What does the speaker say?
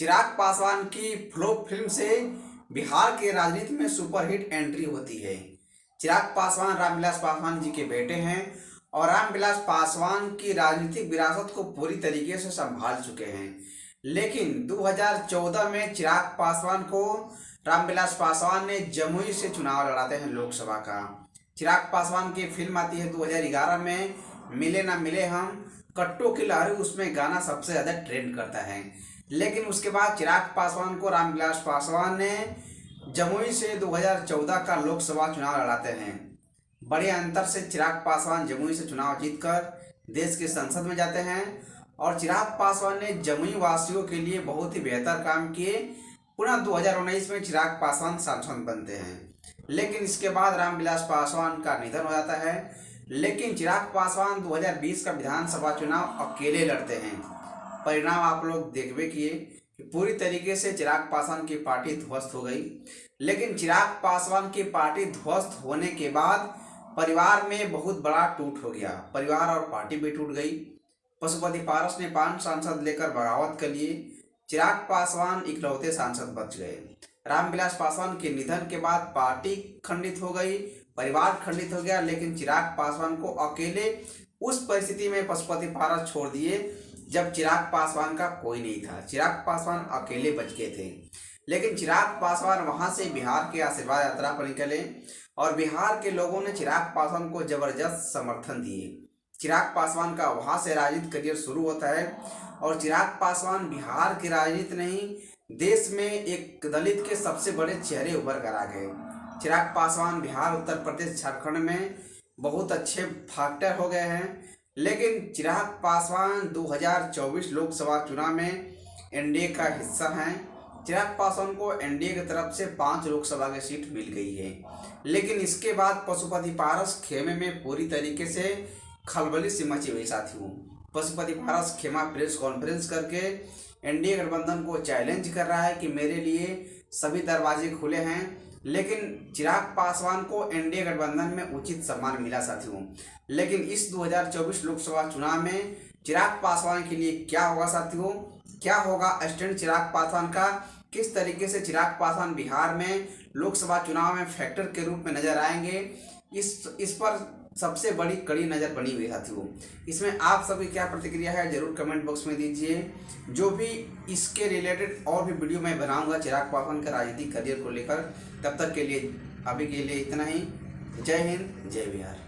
चिराग पासवान की flop film से बिहार के राजनीति में सुपरहिट एंट्री होती है। चिराग पासवान रामविलास पासवान जी के बेटे हैं और रामविलास पासवान की राजनीतिक विरासत को पूरी तरीके से संभाल चुके हैं। लेकिन 2014 में चिराग पासवान को रामविलास पासवान ने जमुई से चुनाव लड़ाते हैं लोकसभा का। चिराग पासवान की फिल्म आती है 2011 में, मिले ना मिले हम, कट्टों की लहरी, उसमें गाना सबसे ज़्यादा ट्रेंड करता है। लेकिन उसके बाद चिराग पासवान को रामविलास पासवान ने जमुई से 2014 का लोकसभा चुनाव लड़ाते हैं। बड़े अंतर से चिराग पासवान जमुई से चुनाव जीतकर देश की संसद में जाते हैं और चिराग पासवान ने जमुई वासियों के लिए बहुत ही बेहतर काम किए। पुनः 2019 में चिराग पासवान सांसद बनते हैं। लेकिन इसके बाद रामविलास पासवान का निधन हो जाता है। लेकिन चिराग पासवान 2020 का विधानसभा चुनाव अकेले लड़ते हैं। परिणाम आप लोग देखबे किए कि पूरी तरीके से चिराग पासवान की पार्टी ध्वस्त हो गई। लेकिन चिराग पासवान की पार्टी ध्वस्त होने के बाद परिवार में बहुत बड़ा टूट हो गया। परिवार और पार्टी भी टूट गई। पशुपति पारस ने 5 सांसद लेकर बगावत कर लिए। चिराग पासवान इकलौते सांसद बच गए। रामविलास पासवान के निधन के बाद पार्टी खंडित हो गई, परिवार खंडित हो गया। लेकिन चिराग पासवान को अकेले उस परिस्थिति में पशुपति पारस छोड़ दिए जब चिराग पासवान का कोई नहीं था। चिराग पासवान अकेले बच गए थे। लेकिन चिराग पासवान वहां से बिहार के आशीर्वाद यात्रा पर निकले और बिहार के लोगों ने चिराग पासवान को जबरदस्त समर्थन दिए। चिराग पासवान का वहां से राजनीतिक करियर शुरू होता है और चिराग पासवान बिहार की राजनीति नहीं, देश में एक दलित के सबसे बड़े चेहरे उभर कर आ गए। चिराग पासवान बिहार, उत्तर प्रदेश, झारखंड में बहुत अच्छे फैक्टर हो गए हैं। लेकिन चिराग पासवान 2024 लोकसभा चुनाव में एनडीए का हिस्सा हैं। चिराग पासवान को एनडीए की तरफ से 5 लोकसभा की सीट मिल गई है। लेकिन इसके बाद पशुपति पारस खेमे में पूरी तरीके से खलबली सी मची हुई साथियों। पशुपति पारस खेमा प्रेस कॉन्फ्रेंस करके एनडीए गठबंधन को चैलेंज कर रहा है कि मेरे लिए सभी दरवाजे खुले हैं। लेकिन चिराग पासवान को एनडीए गठबंधन में उचित सम्मान मिला साथियों। लेकिन इस 2024 लोकसभा चुनाव में चिराग पासवान के लिए क्या होगा साथियों? क्या होगा स्टैंड चिराग पासवान का? किस तरीके से चिराग पासवान बिहार में लोकसभा चुनाव में फैक्टर के रूप में नजर आएंगे? इस पर सबसे बड़ी कड़ी नज़र बनी हुई साथियों। इसमें आप सभी क्या प्रतिक्रिया है जरूर कमेंट बॉक्स में दीजिए। जो भी इसके रिलेटेड और भी वीडियो मैं बनाऊंगा चिराग पासवान के राजनीतिक करियर को लेकर। तब तक के लिए अभी के लिए इतना ही। जय हिंद, जय बिहार।